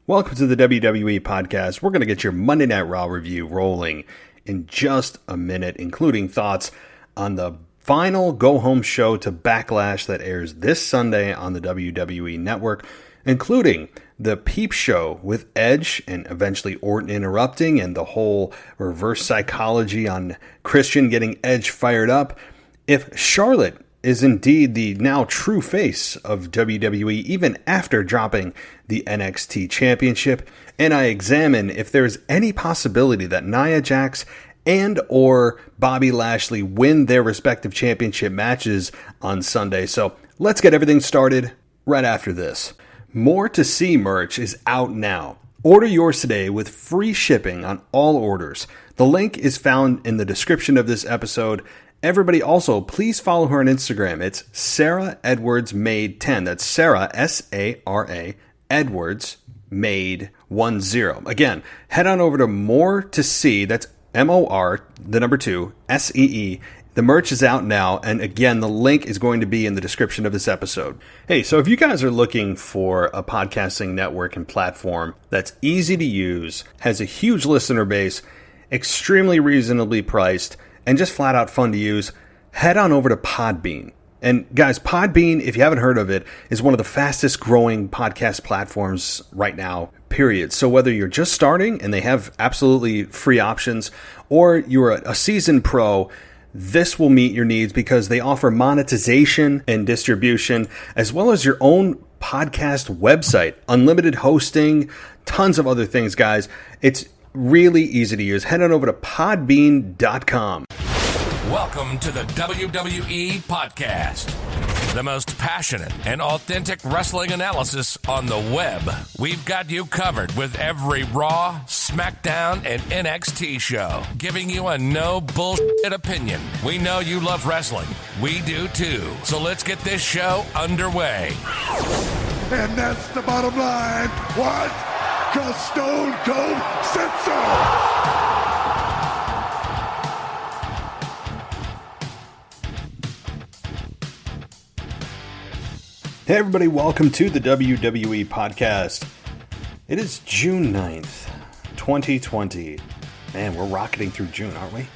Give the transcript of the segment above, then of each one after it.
Welcome to the WWE podcast. We're going to get your Monday Night Raw review rolling in just a minute, including thoughts on the final go-home show to Backlash that airs this Sunday on the WWE Network, including the Peep Show with Edge and eventually Orton interrupting, and the whole reverse psychology on Christian getting Edge fired up. If Charlotte is indeed the now true face of WWE even after dropping the NXT Championship, and I examine if there is any possibility that Nia Jax and or Bobby Lashley win their respective championship matches on Sunday. So let's get everything started right after this. More to See merch is out now. Order yours today with free shipping on all orders. The link is found in the description of this episode. Everybody also, please follow her on Instagram. It's Sarah Edwards Made 10. That's Sarah, S-A-R-A, Edwards Made 10. Again, head on over to More to See. That's M-O-R, the number 2, S-E-E. The merch is out now, and again, the link is going to be in the description of this episode. Hey, so if you guys are looking for a podcasting network and platform that's easy to use, has a huge listener base, extremely reasonably priced, and just flat out fun to use, head on over to Podbean. And guys, Podbean, if you haven't heard of it, is one of the fastest growing podcast platforms right now, period. So whether you're just starting and they have absolutely free options, or you're a seasoned pro, this will meet your needs because they offer monetization and distribution, as well as your own podcast website, unlimited hosting, tons of other things, guys. It's really easy to use. Head on over to podbean.com. Welcome to the WWE Podcast, the most passionate and authentic wrestling analysis on the web. We've got you covered with every Raw, SmackDown, and NXT show, giving you a no bullshit opinion. We know you love wrestling. We do too. So let's get this show underway. And that's the bottom line. What? Because Stone Cold said so. Hey everybody, welcome to the WWE Podcast. It is June 9th, 2020. Man, we're rocketing through June, aren't we?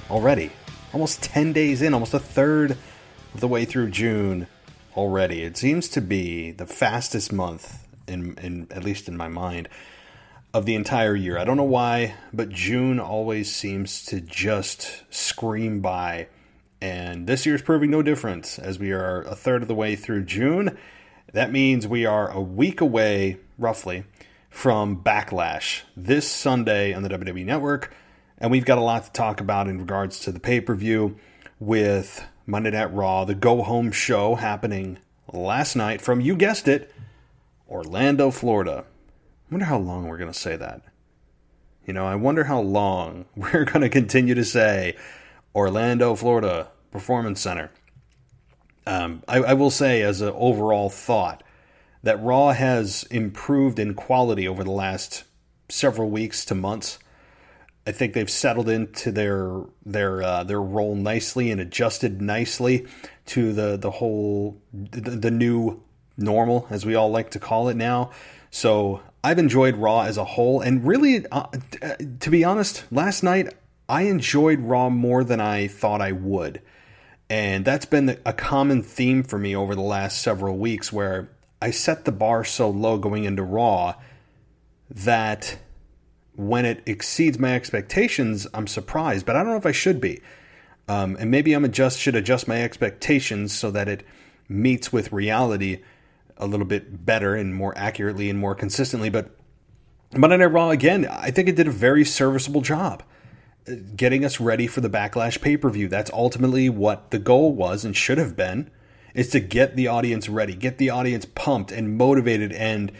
Already. Almost 10 days in, almost a third of the way through June already. It seems to be the fastest month, in at least in my mind, of the entire year. I don't know why, but June always seems to just scream by. And this year's proving no different, as we are a third of the way through June. That means we are a week away, roughly, from Backlash this Sunday on the WWE Network. And we've got a lot to talk about in regards to the pay-per-view with Monday Night Raw, the go-home show happening last night from, you guessed it, Orlando, Florida. I wonder how long we're going to say that. You know, I wonder how long we're going to continue to say Orlando, Florida Performance Center. I will say, as an overall thought, that Raw has improved in quality over the last several weeks to months. I think they've settled into their role nicely and adjusted nicely to the new normal, as we all like to call it now. So I've enjoyed Raw as a whole, and really, to be honest, last night I enjoyed Raw more than I thought I would. And that's been a common theme for me over the last several weeks, where I set the bar so low going into Raw that when it exceeds my expectations, I'm surprised. But I don't know if I should be. And maybe should adjust my expectations so that it meets with reality a little bit better and more accurately and more consistently. But Monday Night Raw, again, I think it did a very serviceable job getting us ready for the Backlash pay-per-view. That's ultimately what the goal was and should have been, is to get the audience ready, get the audience pumped and motivated and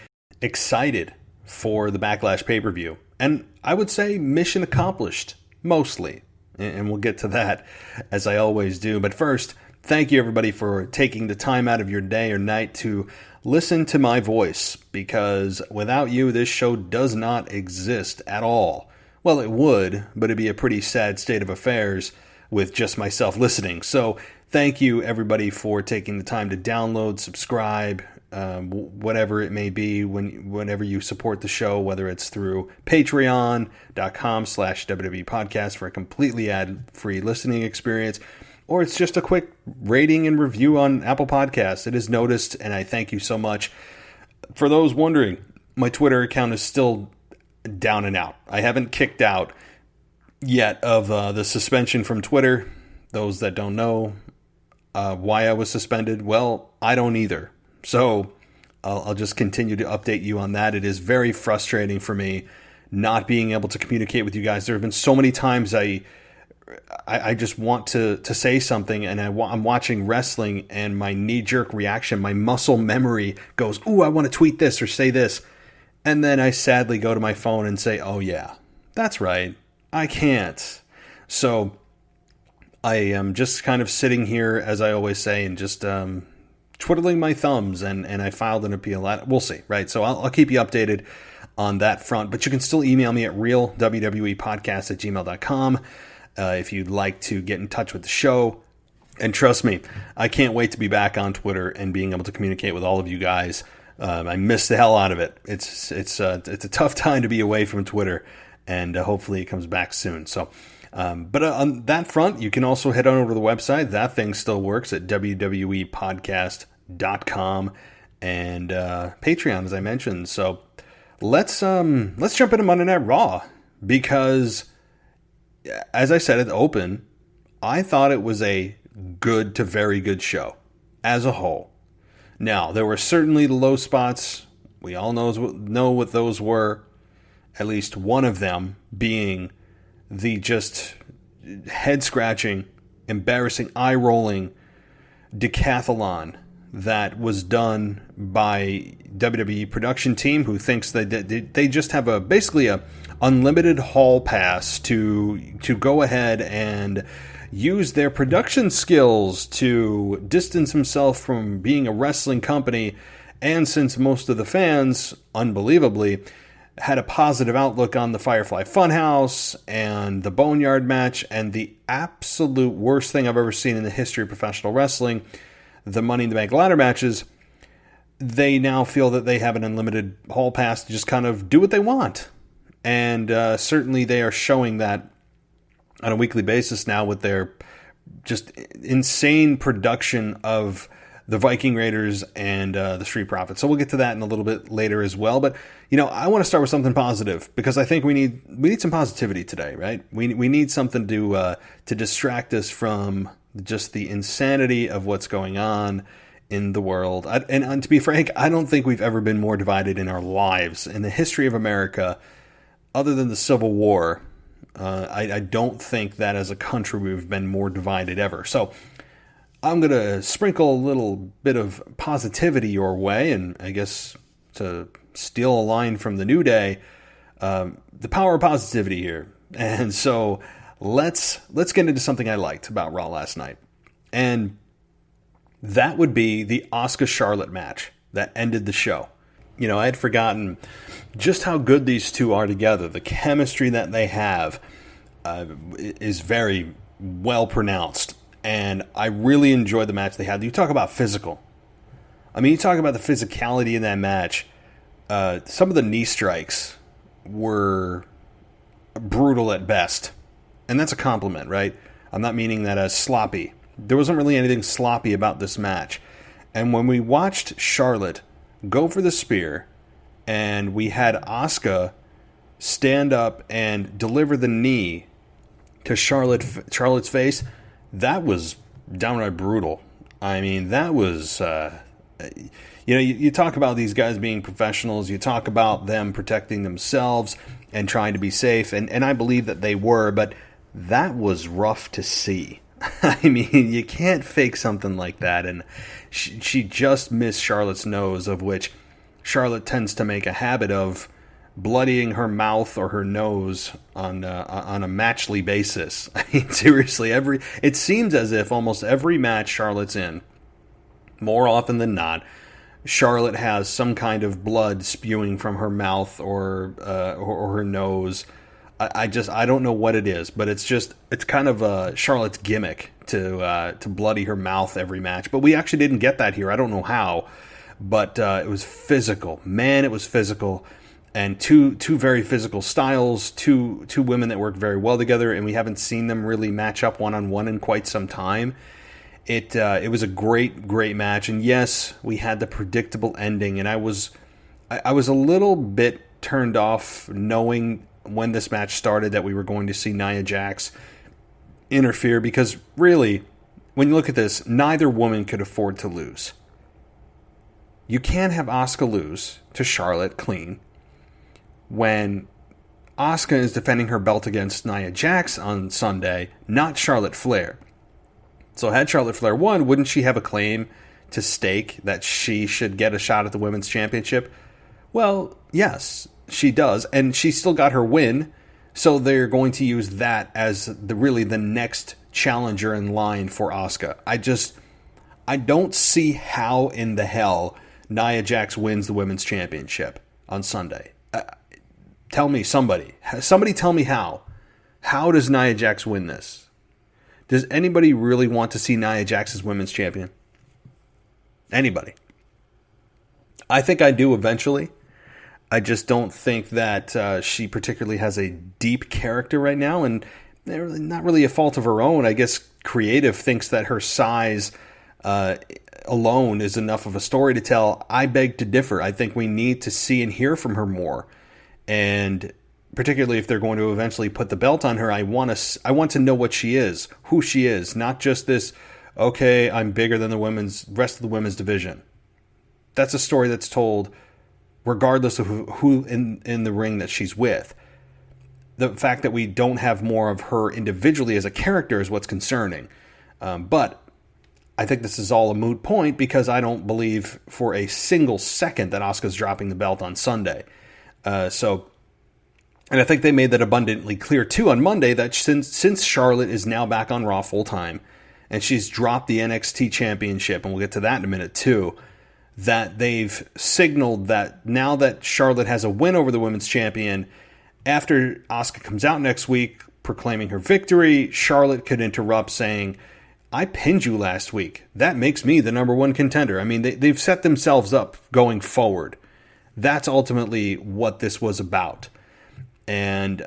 excited for the Backlash pay-per-view. And I would say mission accomplished, mostly. And we'll get to that, as I always do. But first, thank you everybody for taking the time out of your day or night to listen to my voice, because without you, this show does not exist at all. Well, it would, but it'd be a pretty sad state of affairs with just myself listening. So thank you, everybody, for taking the time to download, subscribe, whatever it may be, whenever you support the show, whether it's through patreon.com/WWE podcast for a completely ad-free listening experience, or it's just a quick rating and review on Apple Podcasts. It is noticed, and I thank you so much. For those wondering, my Twitter account is still down and out. I haven't kicked out yet of the suspension from Twitter. Those that don't know why I was suspended, well, I don't either. So I'll just continue to update you on that. It is very frustrating for me not being able to communicate with you guys. There have been so many times I just want to say something, and I'm watching wrestling, and my knee-jerk reaction, my muscle memory goes, ooh, I want to tweet this or say this. And then I sadly go to my phone and say, oh yeah, that's right, I can't. So I am just kind of sitting here, as I always say, and just twiddling my thumbs, and I filed an appeal. We'll see, right? So I'll keep you updated on that front. But you can still email me at realwwepodcast@gmail.com if you'd like to get in touch with the show. And trust me, I can't wait to be back on Twitter and being able to communicate with all of you guys. I miss the hell out of it. It's a tough time to be away from Twitter, and hopefully it comes back soon. So. But on that front, you can also head on over to the website. That thing still works at wwepodcast.com and Patreon, as I mentioned. So let's jump into Monday Night Raw, because, as I said at the open, I thought it was a good to very good show as a whole. Now, there were certainly the low spots. We all know what those were. At least one of them being the just head-scratching, embarrassing, eye-rolling decathlon that was done by WWE production team, who thinks that they just have basically a unlimited hall pass to go ahead and use their production skills to distance himself from being a wrestling company. And since most of the fans, unbelievably, had a positive outlook on the Firefly Funhouse and the Boneyard match, and the absolute worst thing I've ever seen in the history of professional wrestling, the Money in the Bank ladder matches, they now feel that they have an unlimited hall pass to just kind of do what they want. And certainly they are showing that on a weekly basis now with their just insane production of the Viking Raiders and the Street Profits. So we'll get to that in a little bit later as well. But, I want to start with something positive, because I think we need some positivity today, right? We need something to distract us from just the insanity of what's going on in the world. And to be frank, I don't think we've ever been more divided in our lives. In the history of America, other than the Civil War, I don't think that as a country we've been more divided ever. So I'm going to sprinkle a little bit of positivity your way, and I guess to steal a line from the New Day, the power of positivity here. And so let's get into something I liked about Raw last night. And that would be the Asuka Charlotte match that ended the show. I had forgotten just how good these two are together. The chemistry that they have is very well pronounced. And I really enjoyed the match they had. You talk about physical. You talk about the physicality in that match. Some of the knee strikes were brutal at best. And that's a compliment, right? I'm not meaning that as sloppy. There wasn't really anything sloppy about this match. And when we watched Charlotte go for the spear, and we had Asuka stand up and deliver the knee to Charlotte's face, that was downright brutal. That was, you talk about these guys being professionals, you talk about them protecting themselves and trying to be safe, and I believe that they were, but that was rough to see. You can't fake something like that, and she just missed Charlotte's nose, of which Charlotte tends to make a habit of bloodying her mouth or her nose on a matchly basis. Seriously, it seems as if almost every match Charlotte's in, more often than not, Charlotte has some kind of blood spewing from her mouth or her nose. I don't know what it is, but it's kind of Charlotte's gimmick to bloody her mouth every match. But we actually didn't get that here. I don't know how, but it was physical. Man, it was physical. And two very physical styles, two women that work very well together, and we haven't seen them really match up one-on-one in quite some time. It was a great match, and yes, we had the predictable ending, and I was a little bit turned off knowing when this match started that we were going to see Nia Jax interfere, because really, when you look at this, neither woman could afford to lose. You can't have Asuka lose to Charlotte clean when Asuka is defending her belt against Nia Jax on Sunday, not Charlotte Flair. So had Charlotte Flair won, wouldn't she have a claim to stake that she should get a shot at the Women's Championship? Well, yes, she does, and she still got her win, so they're going to use that as the next challenger in line for Asuka. I don't see how in the hell Nia Jax wins the Women's Championship on Sunday. Tell me, somebody tell me how. How does Nia Jax win this? Does anybody really want to see Nia Jax as women's champion? Anybody? I think I do eventually. I just don't think that she particularly has a deep character right now, and not really a fault of her own. I guess creative thinks that her size alone is enough of a story to tell. I beg to differ. I think we need to see and hear from her more. And particularly if they're going to eventually put the belt on her, I want to know what she is, who she is, not just this, okay, I'm bigger than the rest of the women's division. That's a story that's told regardless of who in the ring that she's with. The fact that we don't have more of her individually as a character is what's concerning. But I think this is all a moot point, because I don't believe for a single second that Asuka's dropping the belt on Sunday. And I think they made that abundantly clear too on Monday, that since Charlotte is now back on Raw full time and she's dropped the NXT championship, and we'll get to that in a minute too, that they've signaled that now that Charlotte has a win over the women's champion, after Asuka comes out next week proclaiming her victory, Charlotte could interrupt saying, I pinned you last week. That makes me the number one contender. I mean, they've set themselves up going forward. That's ultimately what this was about. And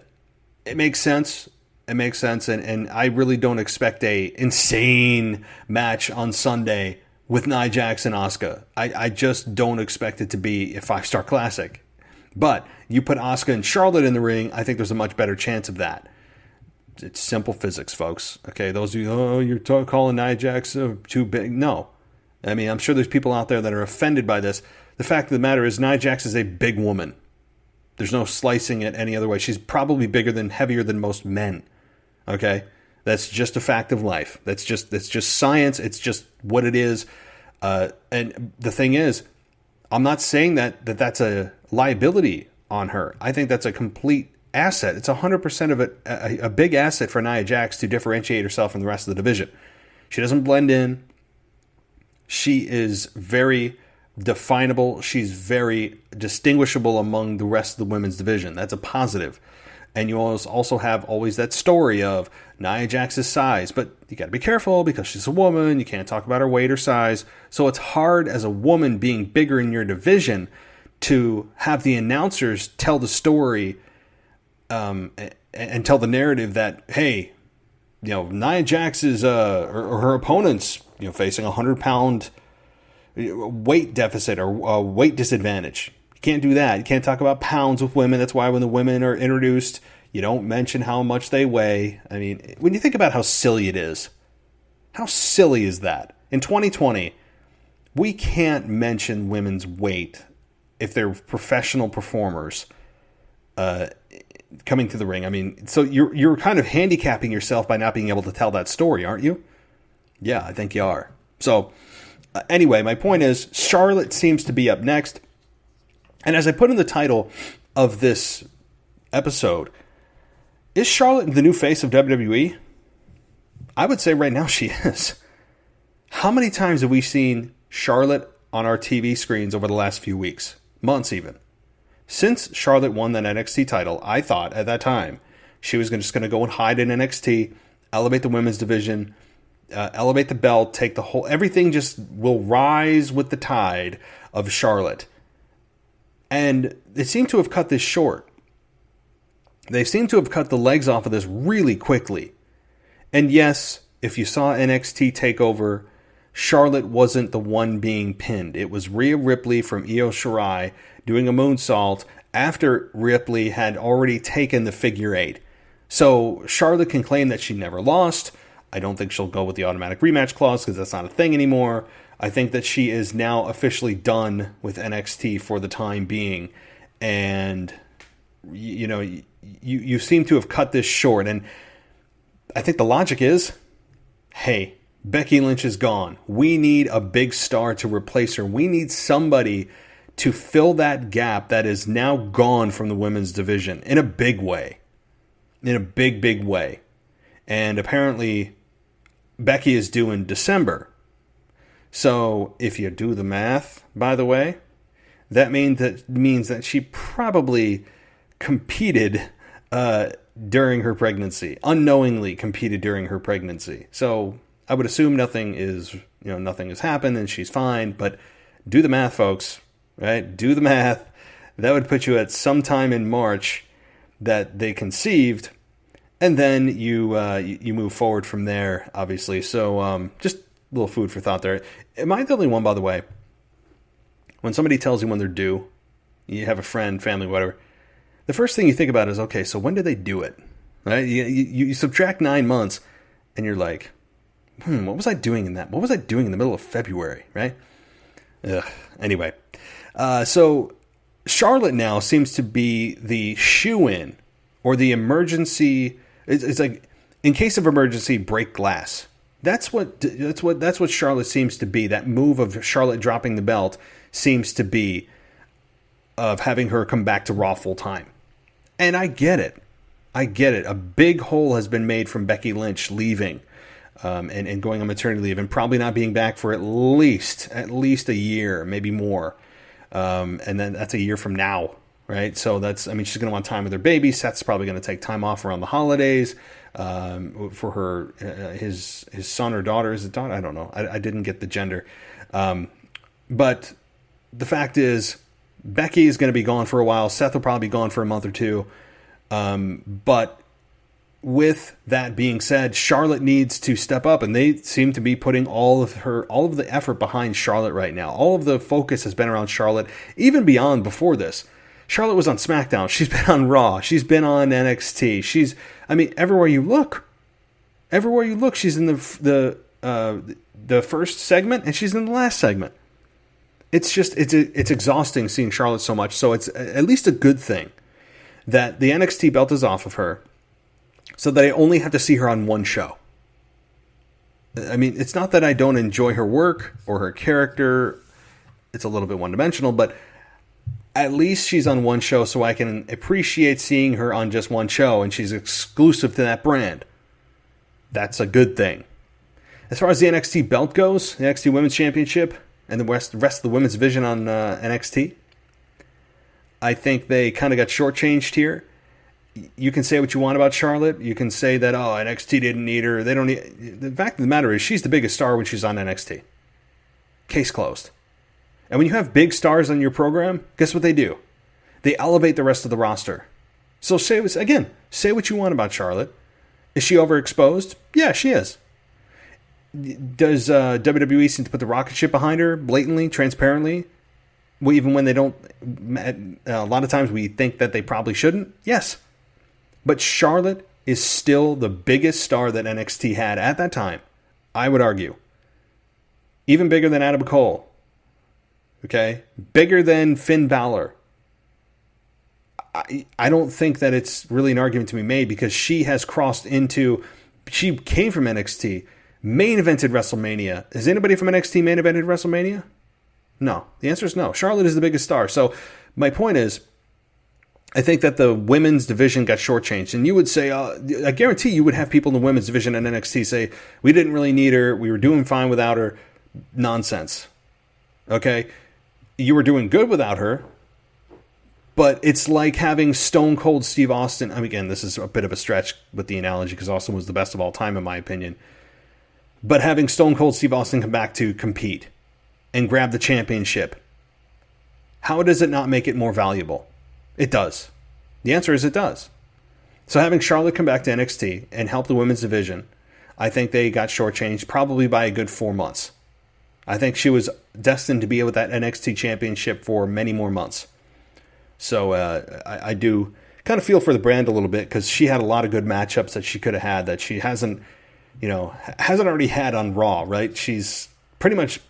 it makes sense. It makes sense. And I really don't expect a insane match on Sunday with Nia Jax and Asuka. I just don't expect it to be a 5-star classic. But you put Asuka and Charlotte in the ring, I think there's a much better chance of that. It's simple physics, folks. Okay, those of you, you're calling Nia Jax too big. No. I mean, I'm sure there's people out there that are offended by this. The fact of the matter is Nia Jax is a big woman. There's no slicing it any other way. She's probably heavier than most men. Okay? That's just a fact of life. That's just science. It's just what it is. And the thing is, I'm not saying that's a liability on her. I think that's a complete asset. It's 100% of it, a big asset for Nia Jax to differentiate herself from the rest of the division. She doesn't blend in. She is very definable. She's very distinguishable among the rest of the women's division. That's a positive. And you also have always that story of Nia Jax's size, but you got to be careful because she's a woman. You can't talk about her weight or size. So it's hard as a woman being bigger in your division to have the announcers tell the story and tell the narrative that, hey, Nia Jax is or her opponent's facing 100-pound weight deficit or weight disadvantage. You can't do that. You can't talk about pounds with women. That's why when the women are introduced, you don't mention how much they weigh. I mean, when you think about how silly it is, how silly is that? In 2020, we can't mention women's weight if they're professional performers coming to the ring. I mean, so you're kind of handicapping yourself by not being able to tell that story, aren't you? Yeah, I think you are. So anyway, my point is Charlotte seems to be up next. And as I put in the title of this episode, is Charlotte the new face of WWE? I would say right now she is. How many times have we seen Charlotte on our TV screens over the last few weeks? Months even. Since Charlotte won that NXT title, I thought at that time she was just going to go and hide in NXT, elevate the women's division, elevate the belt, take the whole, everything just will rise with the tide of Charlotte. And they seem to have cut this short. They seem to have cut the legs off of this really quickly. And yes, if you saw NXT TakeOver, Charlotte wasn't the one being pinned. It was Rhea Ripley from Io Shirai doing a moonsault after Ripley had already taken the figure 8. So Charlotte can claim that she never lost. I don't think she'll go with the automatic rematch clause because that's not a thing anymore. I think that she is now officially done with NXT for the time being. And, you know, you seem to have cut this short. And I think the logic is, hey, Becky Lynch is gone. We need a big star to replace her. We need somebody to fill that gap that is now gone from the women's division in a big way. In a big, big way. And apparently, Becky is due in December. So, if you do the math, by the way, that means that she probably competed during her pregnancy. Unknowingly competed during her pregnancy. So, I would assume nothing has happened and she's fine. But do the math, folks. Right? Do the math. That would put you at sometime in March that they conceived, and then you move forward from there, obviously. So just a little food for thought there. Am I the only one, by the way, when somebody tells you when they're due, you have a friend, family, whatever, the first thing you think about is, okay, so when did they do it? Right? You subtract 9 months, and you're like, what was I doing in that? What was I doing in the middle of February, right? Ugh. Anyway, so Charlotte now seems to be the shoe-in or the emergency. It's like, in case of emergency, break glass. That's what Charlotte seems to be. That move of Charlotte dropping the belt seems to be of having her come back to Raw full time. And I get it. A big hole has been made from Becky Lynch leaving and going on maternity leave and probably not being back for at least a year, maybe more. And then that's a year from now, right? So she's going to want time with her baby. Seth's probably going to take time off around the holidays for her, his son or daughter. Is it daughter? I don't know. I didn't get the gender. But the fact is, Becky is going to be gone for a while. Seth will probably be gone for a month or two. But with that being said, Charlotte needs to step up, and they seem to be putting all of the effort behind Charlotte right now. All of the focus has been around Charlotte, even beyond before this. Charlotte was on SmackDown. She's been on Raw. She's been on NXT. Everywhere you look, she's in the first segment, and she's in the last segment. It's exhausting seeing Charlotte so much. So it's at least a good thing that the NXT belt is off of her, so that I only have to see her on one show. I mean, it's not that I don't enjoy her work or her character. It's a little bit one-dimensional, but at least she's on one show, so I can appreciate seeing her on just one show, and she's exclusive to that brand. That's a good thing. As far as the NXT belt goes, the NXT Women's Championship, and the rest of the women's division on NXT, I think they kind of got shortchanged here. You can say what you want about Charlotte. You can say that, NXT didn't need her. They don't need. The fact of the matter is, she's the biggest star when she's on NXT. Case closed. And when you have big stars on your program, guess what they do? They elevate the rest of the roster. So say what you want about Charlotte. Is she overexposed? Yeah, she is. Does WWE seem to put the rocket ship behind her blatantly, transparently? Well, even when they don't, a lot of times we think that they probably shouldn't. Yes. But Charlotte is still the biggest star that NXT had at that time, I would argue. Even bigger than Adam Cole. Okay? Bigger than Finn Balor. I don't think that it's really an argument to be made because she has crossed into... She came from NXT, main evented WrestleMania. Has anybody from NXT main evented WrestleMania? No. The answer is no. Charlotte is the biggest star. So my point is, I think that the women's division got shortchanged. And you would say, I guarantee you would have people in the women's division at NXT say, we didn't really need her. We were doing fine without her. Nonsense. Okay? You were doing good without her. But it's like having Stone Cold Steve Austin. Again, this is a bit of a stretch with the analogy because Austin was the best of all time, in my opinion. But having Stone Cold Steve Austin come back to compete and grab the championship, how does it not make it more valuable? It does. The answer is it does. So having Charlotte come back to NXT and help the women's division, I think they got shortchanged probably by a good 4 months. I think she was destined to be with that NXT championship for many more months. So I do kind of feel for the brand a little bit because she had a lot of good matchups that she could have had that she hasn't already had on Raw, right? She's pretty much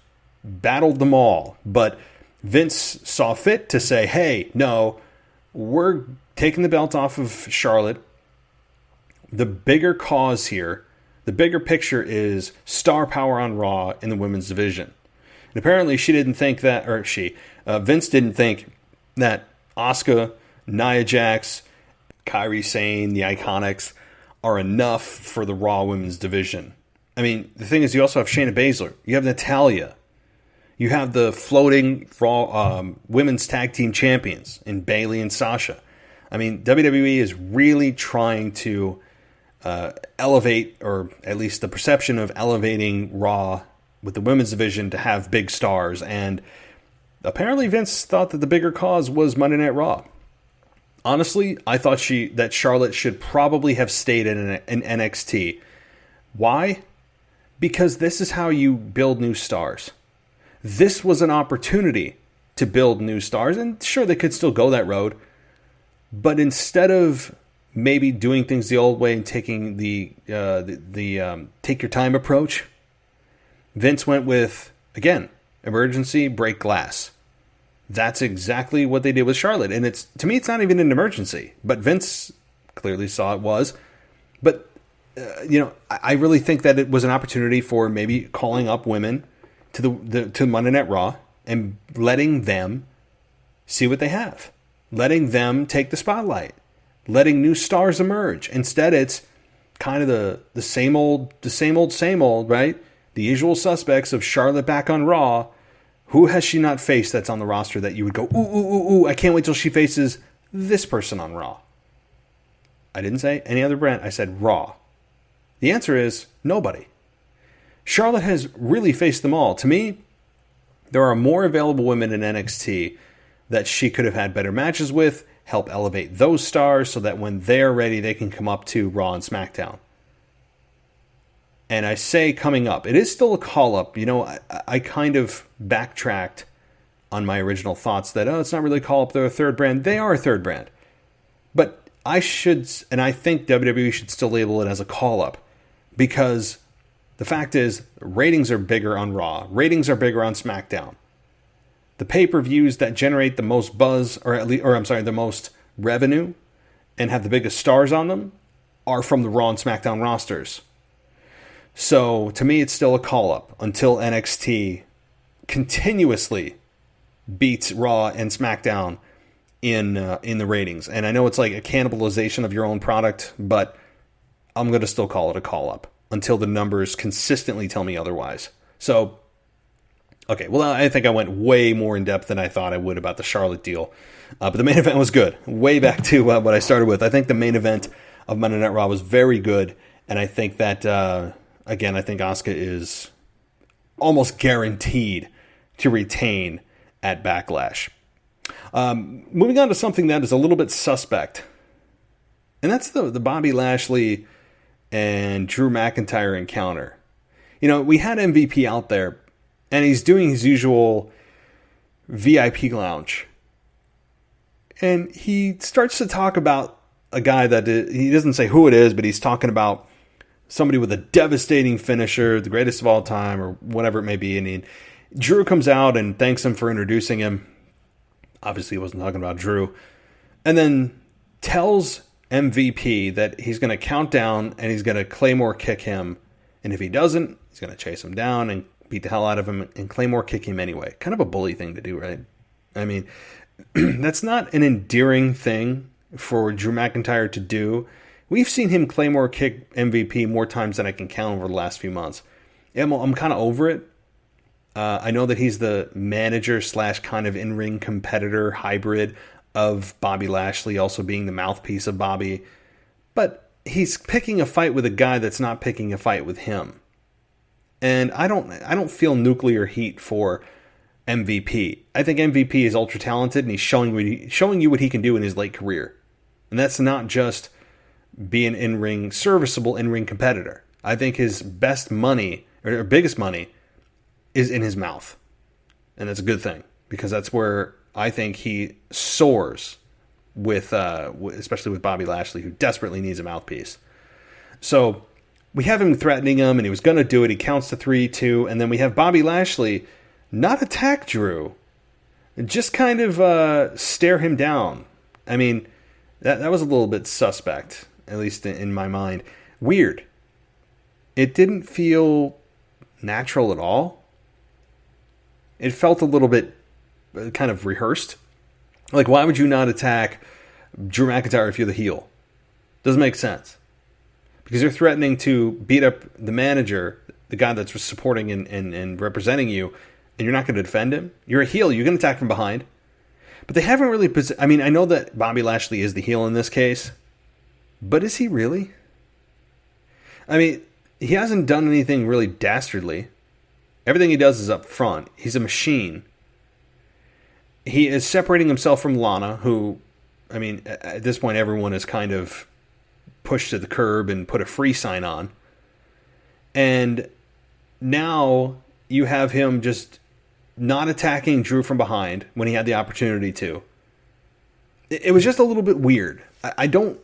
battled them all. But Vince saw fit to say, hey, no, we're taking the belt off of Charlotte. The bigger cause here, the bigger picture is star power on Raw in the women's division. And apparently she didn't think that, Vince didn't think that Asuka, Nia Jax, Kairi Sane, the Iconics are enough for the Raw women's division. I mean, the thing is, you also have Shayna Baszler. You have Natalya. You have the floating Raw women's tag team champions in Bayley and Sasha. I mean, WWE is really trying to elevate, or at least the perception of elevating Raw with the women's division to have big stars. And apparently Vince thought that the bigger cause was Monday Night Raw. Honestly, I thought that Charlotte should probably have stayed in NXT. Why? Because this is how you build new stars. This was an opportunity to build new stars, and sure, they could still go that road. But instead of maybe doing things the old way and taking the take your time approach, Vince went with, again, emergency, break glass. That's exactly what they did with Charlotte. And to me, it's not even an emergency. But Vince clearly saw it was. But, I really think that it was an opportunity for maybe calling up women to Monday Night Raw and letting them see what they have. Letting them take the spotlight. Letting new stars emerge. Instead, it's kind of the same old, right? The usual suspects of Charlotte back on Raw. Who has she not faced that's on the roster that you would go, ooh, I can't wait till she faces this person on Raw? I didn't say any other brand. I said Raw. The answer is nobody. Charlotte has really faced them all. To me, there are more available women in NXT that she could have had better matches with, help elevate those stars so that when they're ready, they can come up to Raw and SmackDown. And I say coming up, it is still a call-up. I kind of backtracked on my original thoughts that, it's not really a call-up, they're a third brand. They are a third brand. But I think WWE should still label it as a call-up. Because the fact is, ratings are bigger on Raw. Ratings are bigger on SmackDown. The pay-per-views that generate the most buzz, the most revenue, and have the biggest stars on them, are from the Raw and SmackDown rosters. So, to me, it's still a call-up until NXT continuously beats Raw and SmackDown in the ratings. And I know it's like a cannibalization of your own product, but I'm going to still call it a call-up until the numbers consistently tell me otherwise. So, okay, well, I think I went way more in depth than I thought I would about the Charlotte deal. But the main event was good. Way back to what I started with. I think the main event of Monday Night Raw was very good. And I think that... Again, I think Asuka is almost guaranteed to retain at Backlash. Moving on to something that is a little bit suspect. And that's the Bobby Lashley and Drew McIntyre encounter. We had MVP out there, and he's doing his usual VIP lounge. And he starts to talk about a guy that he doesn't say who it is, but he's talking about somebody with a devastating finisher, the greatest of all time, or whatever it may be. And Drew comes out and thanks him for introducing him. Obviously, he wasn't talking about Drew. And then tells MVP that he's going to count down and he's going to Claymore kick him. And if he doesn't, he's going to chase him down and beat the hell out of him and Claymore kick him anyway. Kind of a bully thing to do, right? I mean, that's not an endearing thing for Drew McIntyre to do. We've seen him Claymore kick MVP more times than I can count over the last few months. I'm kind of over it. I know that he's the manager / kind of in-ring competitor hybrid of Bobby Lashley, also being the mouthpiece of Bobby. But he's picking a fight with a guy that's not picking a fight with him. And I don't feel nuclear heat for MVP. I think MVP is ultra talented, and he's showing you what he can do in his late career. And that's not just be an serviceable in-ring competitor. I think his best money, or biggest money, is in his mouth. And that's a good thing, because that's where I think he soars with, especially with Bobby Lashley, who desperately needs a mouthpiece. So we have him threatening him, and he was going to do it. He counts to 3, 2, and then we have Bobby Lashley not attack Drew, just kind of stare him down. I mean, that was a little bit suspect, at least in my mind. Weird. It didn't feel natural at all. It felt a little bit kind of rehearsed. Like, why would you not attack Drew McIntyre if you're the heel? Doesn't make sense. Because you're threatening to beat up the manager, the guy that's supporting and representing you, and you're not going to defend him. You're a heel. You're going to attack from behind. But they haven't really... I mean, I know that Bobby Lashley is the heel in this case, but is he really? I mean, he hasn't done anything really dastardly. Everything he does is up front. He's a machine. He is separating himself from Lana, who, I mean, at this point, everyone is kind of pushed to the curb and put a free sign on. And now you have him just not attacking Drew from behind when he had the opportunity to. It was just a little bit weird. I don't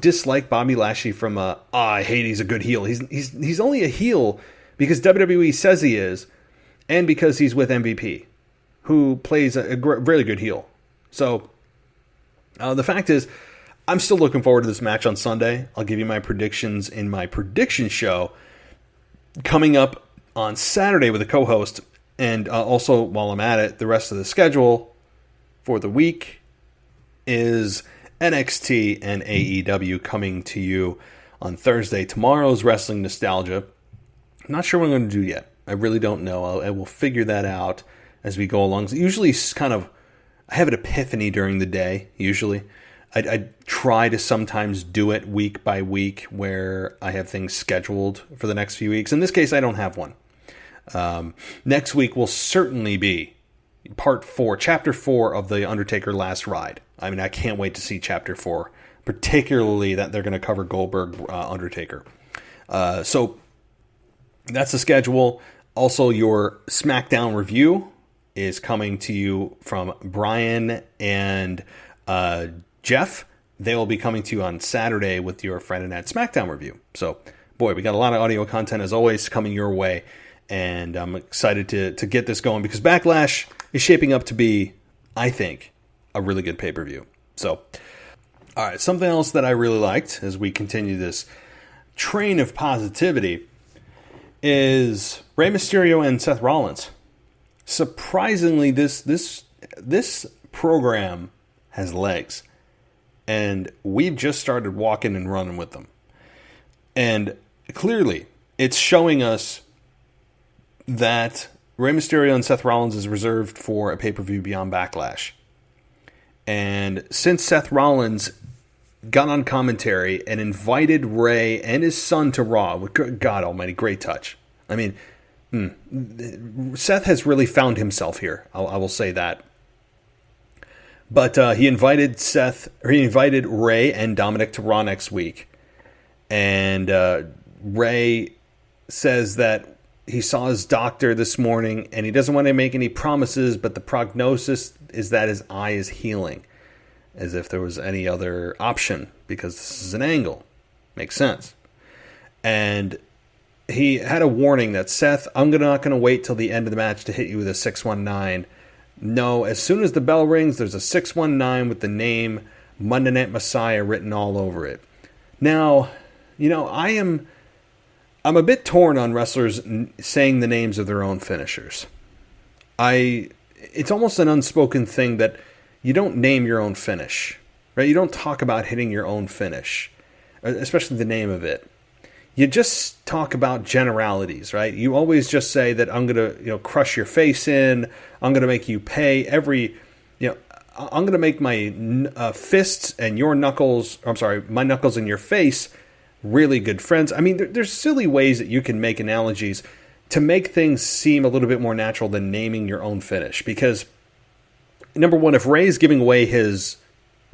dislike Bobby Lashley from I hate he's a good heel. He's only a heel because WWE says he is, and because he's with MVP, who plays a really good heel. So the fact is, I'm still looking forward to this match on Sunday. I'll give you my predictions in my prediction show coming up on Saturday with a co-host. And also, while I'm at it, the rest of the schedule for the week is NXT and AEW coming to you on Thursday. Tomorrow's Wrestling Nostalgia. I'm not sure what I'm going to do yet. I really don't know. I will figure that out as we go along. Usually, I have an epiphany during the day, usually. I try to sometimes do it week by week where I have things scheduled for the next few weeks. In this case, I don't have one. Next week will certainly be part 4, chapter 4 of The Undertaker Last Ride. I mean, I can't wait to see chapter 4, particularly that they're going to cover Goldberg, Undertaker. So that's the schedule. Also, your SmackDown review is coming to you from Brian and Jeff. They will be coming to you on Saturday with your Friday Night SmackDown review. So, boy, we got a lot of audio content as always coming your way. And I'm excited to get this going because Backlash is shaping up to be, I think, a really good pay-per-view. So, all right, something else that I really liked as we continue this train of positivity is Rey Mysterio and Seth Rollins. Surprisingly, this program has legs. And we've just started walking and running with them. And clearly, it's showing us that Rey Mysterio and Seth Rollins is reserved for a pay-per-view beyond Backlash. And since Seth Rollins got on commentary and invited Rey and his son to Raw, God almighty, great touch. I mean, Seth has really found himself here. I will say that. But he invited Rey and Dominic to Raw next week. And Rey says that he saw his doctor this morning, and he doesn't want to make any promises, but the prognosis is that his eye is healing, as if there was any other option, because this is an angle. Makes sense. And he had a warning that, Seth, I'm not going to wait till the end of the match to hit you with a 619. No, as soon as the bell rings, there's a 619 with the name Monday Night Messiah written all over it. Now, I'm a bit torn on wrestlers saying the names of their own finishers. It's almost an unspoken thing that you don't name your own finish, right? You don't talk about hitting your own finish, especially the name of it. You just talk about generalities, right? You always just say that I'm going to, crush your face in. I'm going to make you pay I'm going to make my fists and your knuckles, my knuckles in your face really good friends. I mean, there's silly ways that you can make analogies to make things seem a little bit more natural than naming your own finish. Because, number one, if Ray's giving away his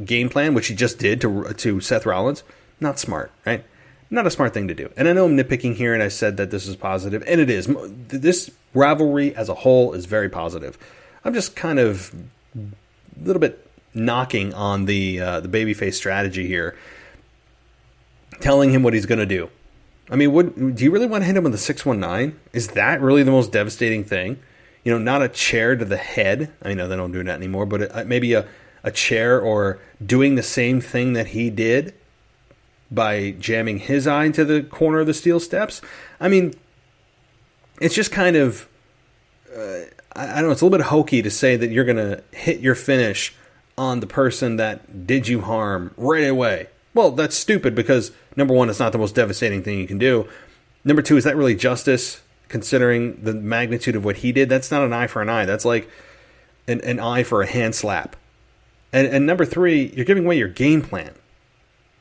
game plan, which he just did to Seth Rollins, not smart, right? Not a smart thing to do. And I know I'm nitpicking here, and I said that this is positive, and it is. This rivalry as a whole is very positive. I'm just kind of a little bit knocking on the babyface strategy here, telling him what he's going to do. I mean, do you really want to hit him with a 619? Is that really the most devastating thing? You know, not a chair to the head. I know they don't do that anymore, but maybe a chair, or doing the same thing that he did by jamming his eye into the corner of the steel steps. I mean, it's just kind of, I don't know, it's a little bit hokey to say that you're going to hit your finish on the person that did you harm right away. Well, that's stupid because, number one, it's not the most devastating thing you can do. Number two, is that really justice, considering the magnitude of what he did? That's not an eye for an eye. That's like an eye for a hand slap. And number three, you're giving away your game plan.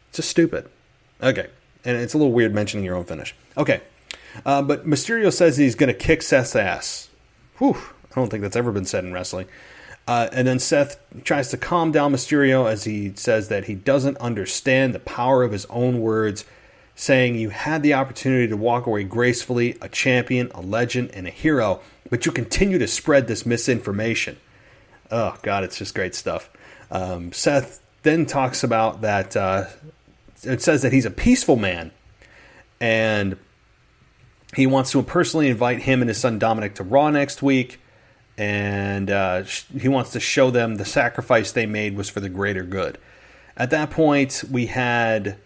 It's just stupid. Okay. And it's a little weird mentioning your own finish. Okay. But Mysterio says he's going to kick Seth's ass. Whew. I don't think that's ever been said in wrestling. And then Seth tries to calm down Mysterio as he says that he doesn't understand the power of his own words, saying you had the opportunity to walk away gracefully, a champion, a legend, and a hero, but you continue to spread this misinformation. Oh, God, it's just great stuff. Seth then talks about that, it says that he's a peaceful man, and he wants to personally invite him and his son Dominic to Raw next week, and he wants to show them the sacrifice they made was for the greater good. At that point, we had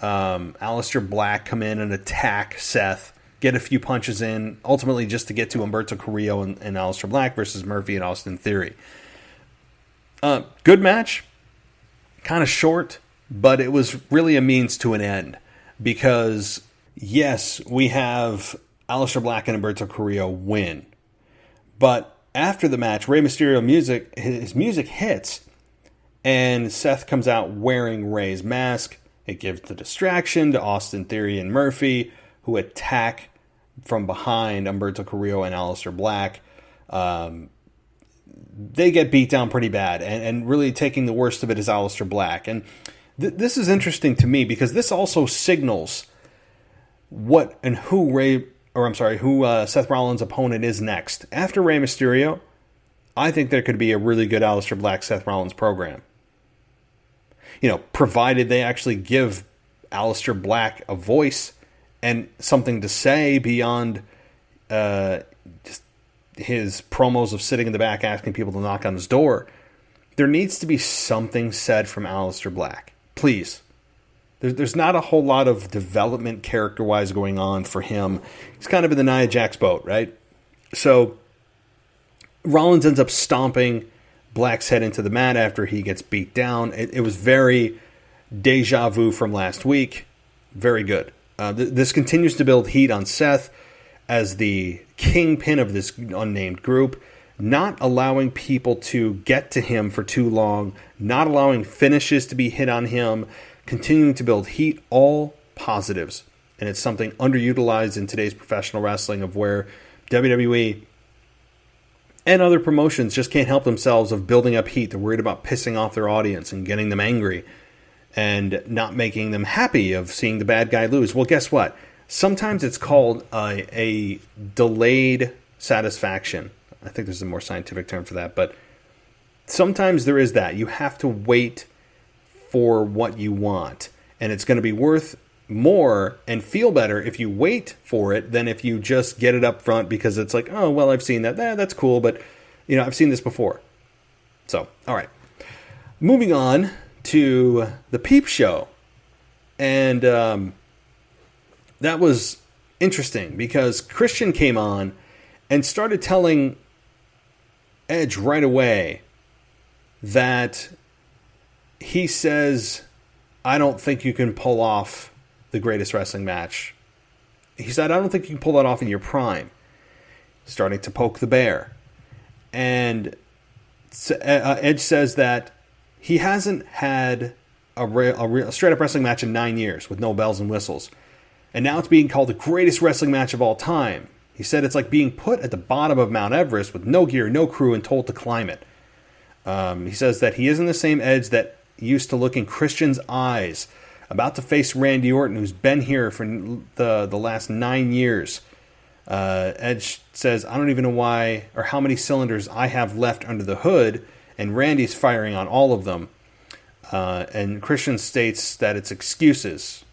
Aleister Black come in and attack Seth, get a few punches in, ultimately just to get to Humberto Carrillo and Aleister Black versus Murphy and Austin Theory. Good match, kind of short, but it was really a means to an end, because yes, we have Aleister Black and Humberto Carrillo win, but after the match, Rey Mysterio his music hits, and Seth comes out wearing Rey's mask. It gives the distraction to Austin Theory and Murphy, who attack from behind Humberto Carrillo and Aleister Black. They get beat down pretty bad, and really taking the worst of it is Aleister Black. And this is interesting to me because this also signals what and who Seth Rollins' opponent is next. After Rey Mysterio, I think there could be a really good Aleister Black Seth Rollins program. You know, provided they actually give Aleister Black a voice and something to say beyond just his promos of sitting in the back asking people to knock on his door. There needs to be something said from Aleister Black. Please. There's not a whole lot of development character-wise going on for him. He's kind of in the Nia Jax boat, right? So Rollins ends up stomping Black's head into the mat after he gets beat down. It was very deja vu from last week. Very good. This continues to build heat on Seth as the kingpin of this unnamed group, not allowing people to get to him for too long, not allowing finishes to be hit on him, continuing to build heat, all positives. And it's something underutilized in today's professional wrestling, of where WWE and other promotions just can't help themselves of building up heat. They're worried about pissing off their audience and getting them angry and not making them happy of seeing the bad guy lose. Well, guess what? Sometimes it's called a delayed satisfaction. I think there's a more scientific term for that, but sometimes there is that. You have to wait for what you want, and it's going to be worth more and feel better if you wait for it than if you just get it up front because it's like, oh, well, I've seen that. That's cool, but you know, I've seen this before. So, all right. Moving on to the Peep Show. And that was interesting because Christian came on and started telling Edge right away that he says, I don't think you can pull off the greatest wrestling match. He said, I don't think you can pull that off in your prime. Starting to poke the bear. And Edge says that he hasn't had a straight-up wrestling match in 9 years with no bells and whistles. And now it's being called the greatest wrestling match of all time. He said it's like being put at the bottom of Mount Everest with no gear, no crew, and told to climb it. He says that he isn't the same Edge that used to look in Christian's eyes, about to face Randy Orton, who's been here for the last 9 years. Edge says, I don't even know why or how many cylinders I have left under the hood, and Randy's firing on all of them. And Christian states that it's excuses,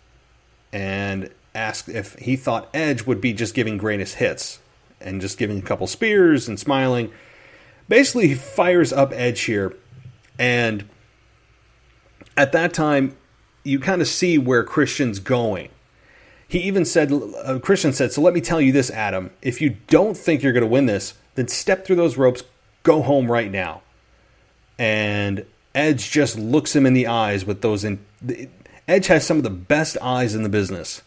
and asked if he thought Edge would be just giving greatest hits and just giving a couple spears and smiling. Basically, he fires up Edge here, and at that time, you kind of see where Christian's going. He even said, Christian said, so let me tell you this, Adam. If you don't think you're going to win this, then step through those ropes, go home right now. And Edge just looks him in the eyes with those. Edge has some of the best eyes in the business.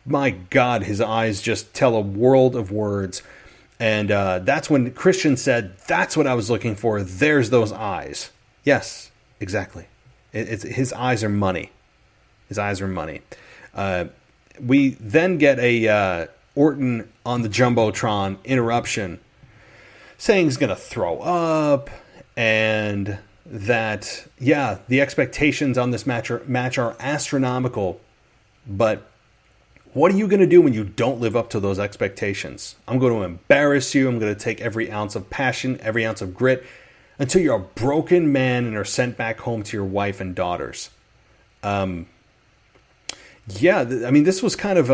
My God, his eyes just tell a world of words. And that's when Christian said, that's what I was looking for. There's those eyes. Yes, exactly. His eyes are money. His eyes are money. We then get a Orton on the Jumbotron interruption saying he's going to throw up, and that, yeah, the expectations on this match are astronomical, but what are you going to do when you don't live up to those expectations? I'm going to embarrass you. I'm going to take every ounce of passion, every ounce of grit, until you're a broken man and are sent back home to your wife and daughters. Yeah, I mean, this was kind of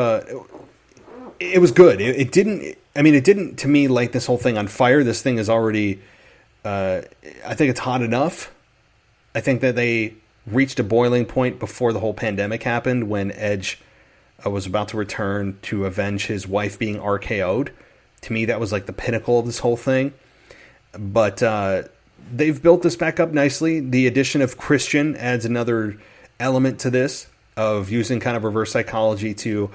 it was good. It didn't to me light this whole thing on fire. This thing is already, I think it's hot enough. I think that they reached a boiling point before the whole pandemic happened, when Edge was about to return to avenge his wife being RKO'd. To me, that was like the pinnacle of this whole thing. But they've built this back up nicely. The addition of Christian adds another element to this, of using kind of reverse psychology to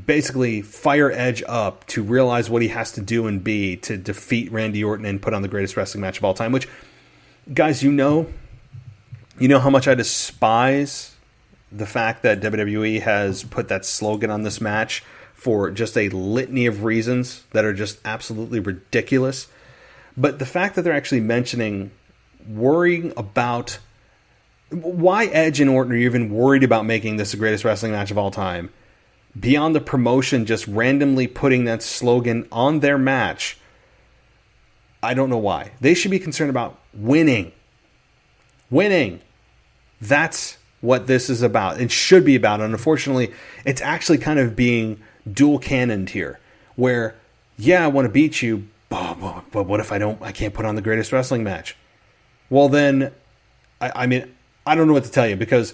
basically fire Edge up to realize what he has to do and be to defeat Randy Orton and put on the greatest wrestling match of all time. Which, guys, you know how much I despise the fact that WWE has put that slogan on this match for just a litany of reasons that are just absolutely ridiculous. But the fact that they're actually mentioning worrying about why Edge and Orton are even worried about making this the greatest wrestling match of all time, beyond the promotion just randomly putting that slogan on their match, I don't know why. They should be concerned about winning. Winning. That's what this is about. It should be about. And unfortunately, it's actually kind of being dual cannoned here, where, yeah, I want to beat you, but what if I can't put on the greatest wrestling match? Well, then, I mean, I don't know what to tell you, because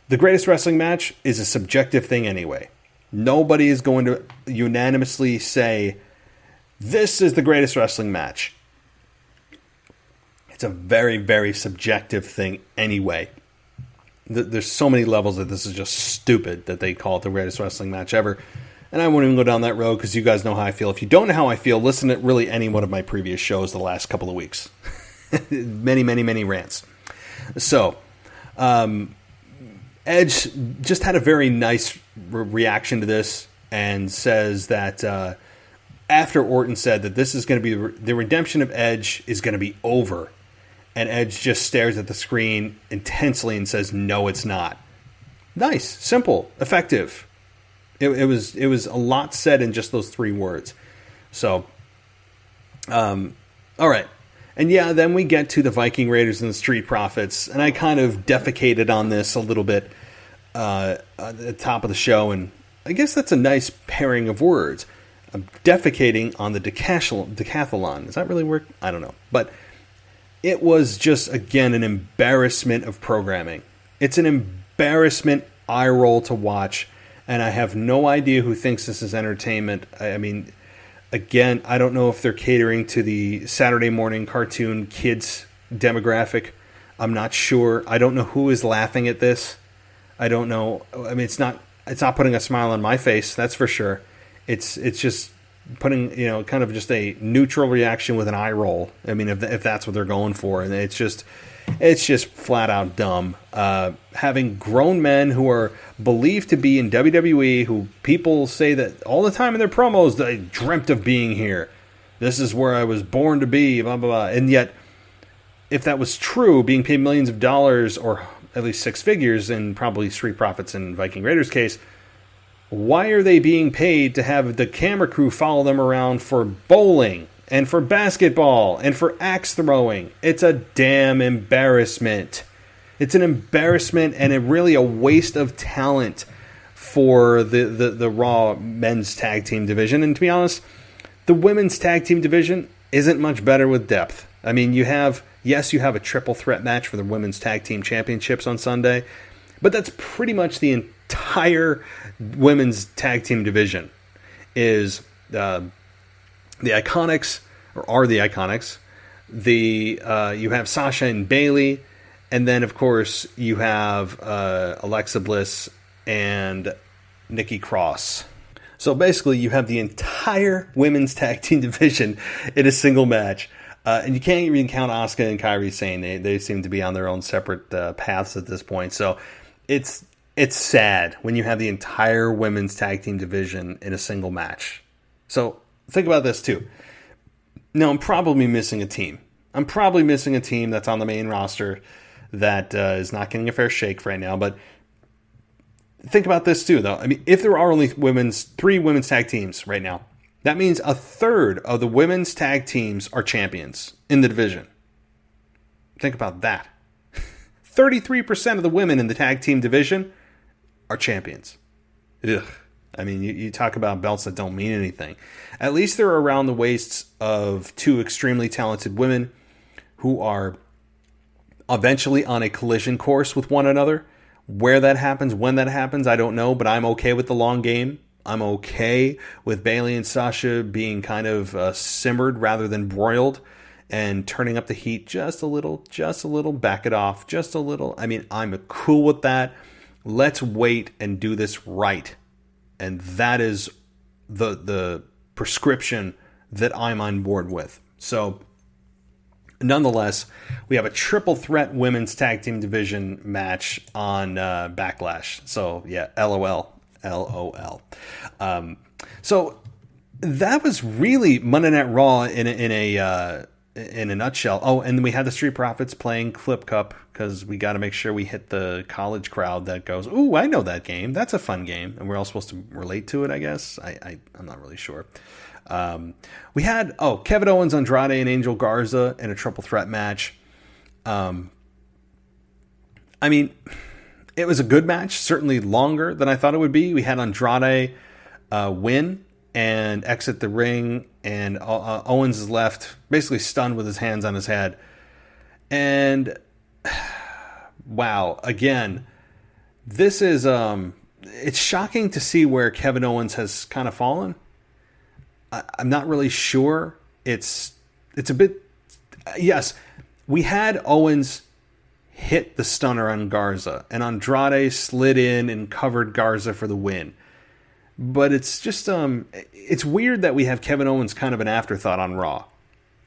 the greatest wrestling match is a subjective thing anyway. Nobody is going to unanimously say, this is the greatest wrestling match. It's a very, very subjective thing anyway. There's so many levels that this is just stupid that they call it the greatest wrestling match ever. And I won't even go down that road, because you guys know how I feel. If you don't know how I feel, listen to really any one of my previous shows the last couple of weeks. Many, many, many rants. So, Edge just had a very nice reaction to this, and says that after Orton said that this is going to be the redemption of Edge is going to be over, and Edge just stares at the screen intensely and says, no, it's not. Nice, simple, effective. It was a lot said in just those 3 words. So, all right. And yeah, then we get to the Viking Raiders and the Street Profits, and I kind of defecated on this a little bit at the top of the show, and I guess that's a nice pairing of words. I'm defecating on the decathlon. Does that really work? I don't know. But it was just, again, an embarrassment of programming. It's an embarrassment eye roll to watch, and I have no idea who thinks this is entertainment. I mean, again, I don't know if they're catering to the Saturday morning cartoon kids demographic. I'm not sure. I don't know who is laughing at this. I don't know. I mean, it's not putting a smile on my face, that's for sure. It's just putting, kind of just a neutral reaction with an eye roll. I mean, if that's what they're going for. And it's just, It's just flat out dumb. Having grown men who are believed to be in WWE, who people say that all the time in their promos, they dreamt of being here. This is where I was born to be, blah, blah, blah. And yet, if that was true, being paid millions of dollars, or at least six figures in probably Street Profits and Viking Raiders case, why are they being paid to have the camera crew follow them around for bowling and for basketball and for axe throwing? It's a damn embarrassment. It's an embarrassment and really a waste of talent for the Raw men's tag team division. And to be honest, the women's tag team division isn't much better with depth. I mean, you have a triple threat match for the women's tag team championships on Sunday, but that's pretty much the entire women's tag team division is the Iconics, or are the Iconics. You have Sasha and Bayley, and then of course you have Alexa Bliss and Nikki Cross. So basically you have the entire women's tag team division in a single match. And you can't even count Asuka and Kairi Sane. They seem to be on their own separate paths at this point. So it's sad when you have the entire women's tag team division in a single match. So think about this too. Now, I'm probably missing a team. I'm probably missing a team that's on the main roster that is not getting a fair shake right now. But think about this too, though. I mean, if there are only three women's tag teams right now, that means a third of the women's tag teams are champions in the division. Think about that. 33% of the women in the tag team division are champions. Ugh. I mean, you talk about belts that don't mean anything. At least they're around the waists of two extremely talented women who are eventually on a collision course with one another. Where that happens, when that happens, I don't know, but I'm okay with the long game. I'm okay with Bayley and Sasha being kind of simmered rather than broiled and turning up the heat just a little, back it off just a little. I mean, I'm cool with that. Let's wait and do this right. And that is the prescription that I'm on board with. So, nonetheless, we have a triple threat women's tag team division match on Backlash. So, yeah, LOL. So that was really Monday Night Raw in a nutshell. Oh, and we had the Street Profits playing Clip Cup because we got to make sure we hit the college crowd that goes, "Ooh, I know that game. That's a fun game," and we're all supposed to relate to it. I guess I'm not really sure. We had Kevin Owens, Andrade, and Angel Garza in a triple threat match. I mean, it was a good match, certainly longer than I thought it would be. We had Andrade win and exit the ring, and Owens is left basically stunned with his hands on his head. And wow, again, this is it's shocking to see where Kevin Owens has kind of fallen. I'm not really sure. It's a bit, yes, we had Owens hit the stunner on Garza, and Andrade slid in and covered Garza for the win. But it's just, it's weird that we have Kevin Owens kind of an afterthought on Raw.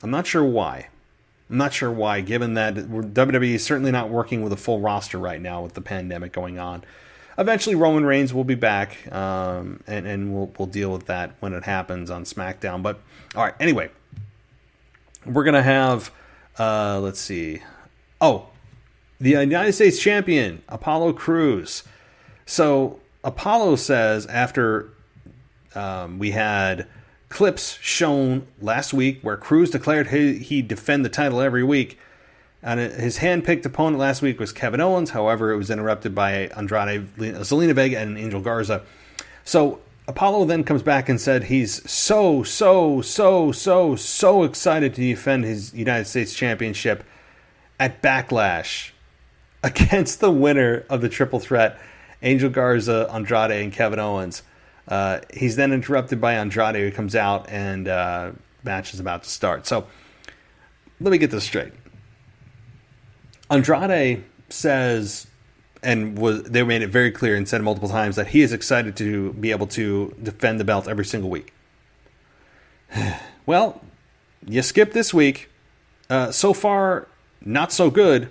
I'm not sure why. Given that WWE is certainly not working with a full roster right now with the pandemic going on. Eventually Roman Reigns will be back, and we'll deal with that when it happens on SmackDown. But, all right, anyway. We're going to have, let's see. The United States champion, Apollo Crews. So Apollo says after we had clips shown last week where Crews declared he'd defend the title every week, and his hand-picked opponent last week was Kevin Owens. However, it was interrupted by Andrade, Zelina Vega, and Angel Garza. So Apollo then comes back and said he's so excited to defend his United States championship at Backlash against the winner of the triple threat, Angel Garza, Andrade, and Kevin Owens. He's then interrupted by Andrade, who comes out, and match is about to start. So let me get this straight. Andrade says, and they made it very clear and said multiple times, that he is excited to be able to defend the belt every single week. Well, you skipped this week. So far, not so good.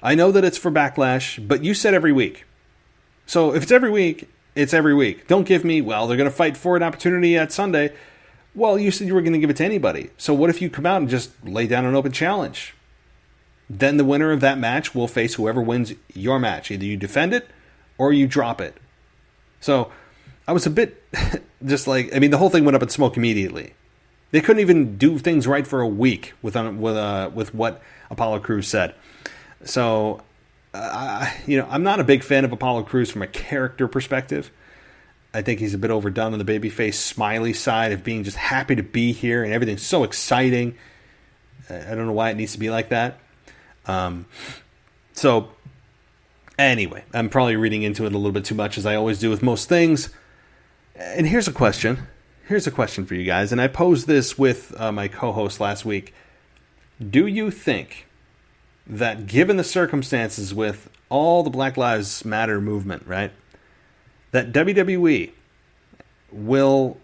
I know that it's for Backlash, but you said every week. So if it's every week, it's every week. Don't give me, well, they're going to fight for an opportunity at Sunday. Well, you said you were going to give it to anybody. So what if you come out and just lay down an open challenge? Then the winner of that match will face whoever wins your match. Either you defend it or you drop it. So I was a bit just like, I mean, the whole thing went up in smoke immediately. They couldn't even do things right for a week with what Apollo Crews said. So, I'm not a big fan of Apollo Crews from a character perspective. I think he's a bit overdone on the babyface smiley side of being just happy to be here and everything's so exciting. I don't know why it needs to be like that. So, anyway, I'm probably reading into it a little bit too much, as I always do with most things. And here's a question. Here's a question for you guys, and I posed this with my co-host last week. Do you think that, given the circumstances with all the Black Lives Matter movement, right, that WWE will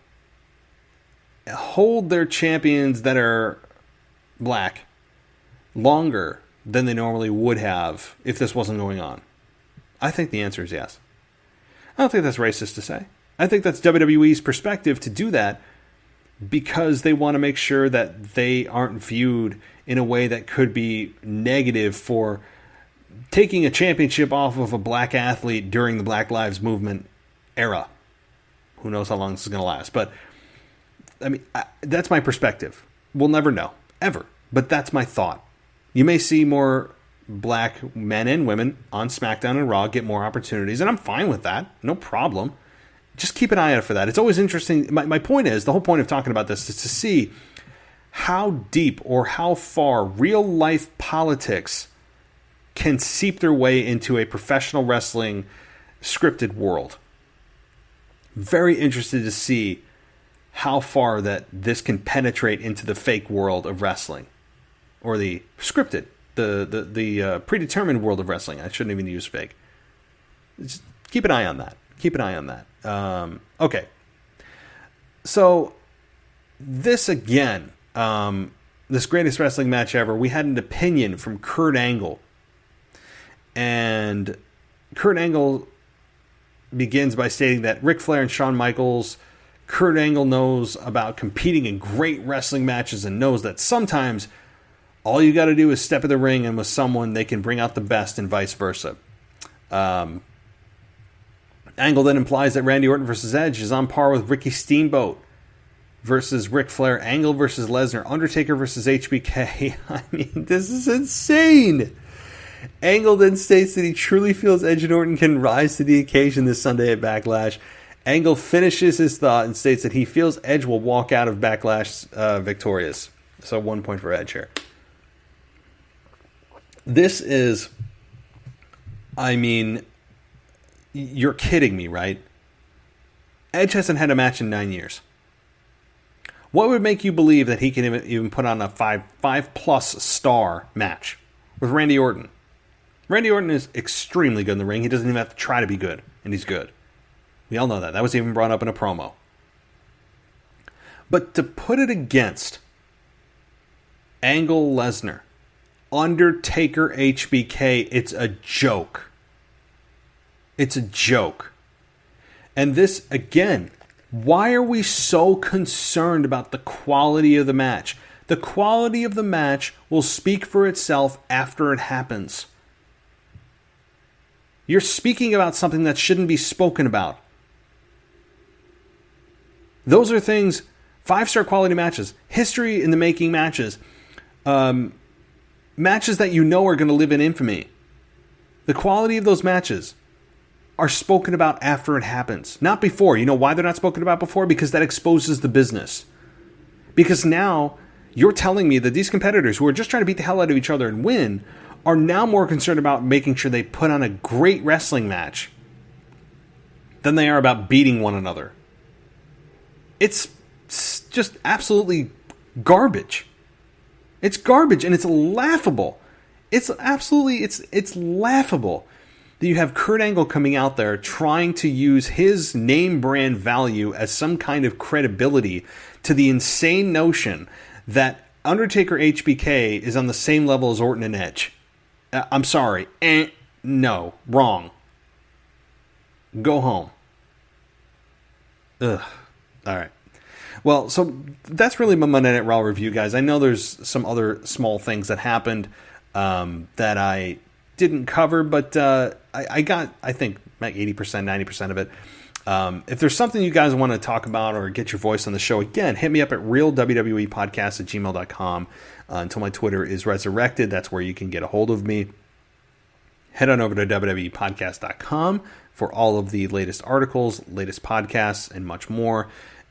hold their champions that are black longer than they normally would have if this wasn't going on? I think the answer is yes. I don't think that's racist to say. I think that's WWE's perspective to do that because they want to make sure that they aren't viewed in a way that could be negative for taking a championship off of a black athlete during the Black Lives Movement era. Who knows how long this is going to last. But, I mean, that's my perspective. We'll never know, ever. But that's my thought. You may see more black men and women on SmackDown and Raw get more opportunities, and I'm fine with that. No problem. Just keep an eye out for that. It's always interesting. My point is, the whole point of talking about this is to see how deep or how far real-life politics can seep their way into a professional wrestling scripted world. Very interested to see how far that this can penetrate into the fake world of wrestling. Or the scripted, the predetermined world of wrestling. I shouldn't even use fake. Just keep an eye on that. Keep an eye on that. Okay. So, this again, this greatest wrestling match ever, we had an opinion from Kurt Angle. And Kurt Angle begins by stating that Ric Flair and Shawn Michaels, Kurt Angle knows about competing in great wrestling matches and knows that sometimes all you got to do is step in the ring and with someone they can bring out the best and vice versa. Angle then implies that Randy Orton versus Edge is on par with Ricky Steamboat versus Ric Flair, Angle versus Lesnar, Undertaker versus HBK. I mean, this is insane. Angle then states that he truly feels Edge and Orton can rise to the occasion this Sunday at Backlash. Angle finishes his thought and states that he feels Edge will walk out of Backlash victorious. So 1 point for Edge here. This is, I mean, you're kidding me, right? Edge hasn't had a match in 9 years. What would make you believe that he can even put on a 5+ star match with Randy Orton? Randy Orton is extremely good in the ring. He doesn't even have to try to be good, and he's good. We all know that. That was even brought up in a promo. But to put it against Angle Lesnar, Undertaker HBK, it's a joke. It's a joke. And this, again, why are we so concerned about the quality of the match? The quality of the match will speak for itself after it happens. You're speaking about something that shouldn't be spoken about. Those are things, 5-star quality matches, history in the making matches, matches that you know are going to live in infamy. The quality of those matches are spoken about after it happens, not before. You know why they're not spoken about before? Because that exposes the business. Because now you're telling me that these competitors who are just trying to beat the hell out of each other and win are now more concerned about making sure they put on a great wrestling match than they are about beating one another. It's just absolutely garbage. It's garbage, and it's laughable. It's laughable that you have Kurt Angle coming out there trying to use his name brand value as some kind of credibility to the insane notion that Undertaker HBK is on the same level as Orton and Edge. I'm sorry. No, wrong. Go home. Ugh. All right. Well, so that's really my Monday Night Raw review, guys. I know there's some other small things that happened that I didn't cover, but I got, I think, like 80%, 90% of it. If there's something you guys want to talk about or get your voice on the show, again, hit me up at realwwepodcast@gmail.com until my Twitter is resurrected. That's where you can get a hold of me. Head on over to wwepodcast.com for all of the latest articles, latest podcasts, and much more.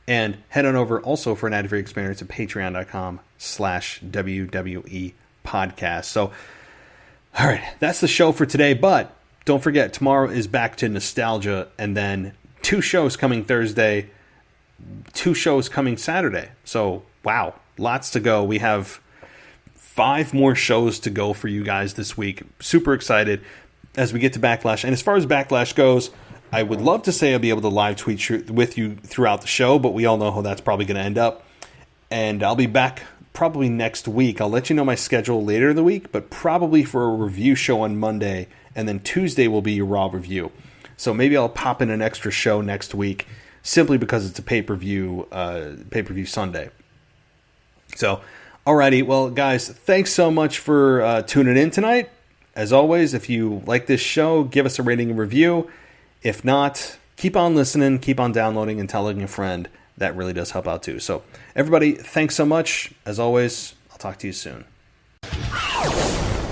And head on over also for an ad-free experience at patreon.com/WWE podcast. So, all right, that's the show for today. But don't forget, tomorrow is back to nostalgia, and then 2 shows coming Thursday, 2 shows coming Saturday. So, wow, lots to go. We have 5 more shows to go for you guys this week. Super excited as we get to Backlash. And as far as Backlash goes, I would love to say I'll be able to live tweet with you throughout the show, but we all know how that's probably going to end up. And I'll be back probably next week. I'll let you know my schedule later in the week, but probably for a review show on Monday, and then Tuesday will be your Raw review. So maybe I'll pop in an extra show next week simply because it's a pay-per-view Sunday. So, alrighty, well, guys, thanks so much for tuning in tonight. As always, if you like this show, give us a rating and review. If not, keep on listening, keep on downloading, and telling a friend. That really does help out too. So, everybody, thanks so much. As always, I'll talk to you soon.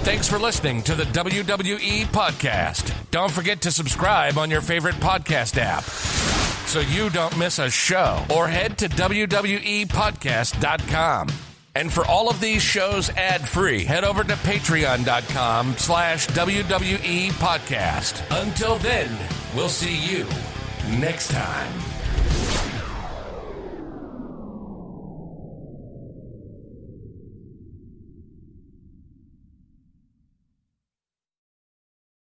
Thanks for listening to the WWE Podcast. Don't forget to subscribe on your favorite podcast app so you don't miss a show, or head to WWEpodcast.com. And for all of these shows ad-free, head over to patreon.com/WWE Podcast. Until then, we'll see you next time.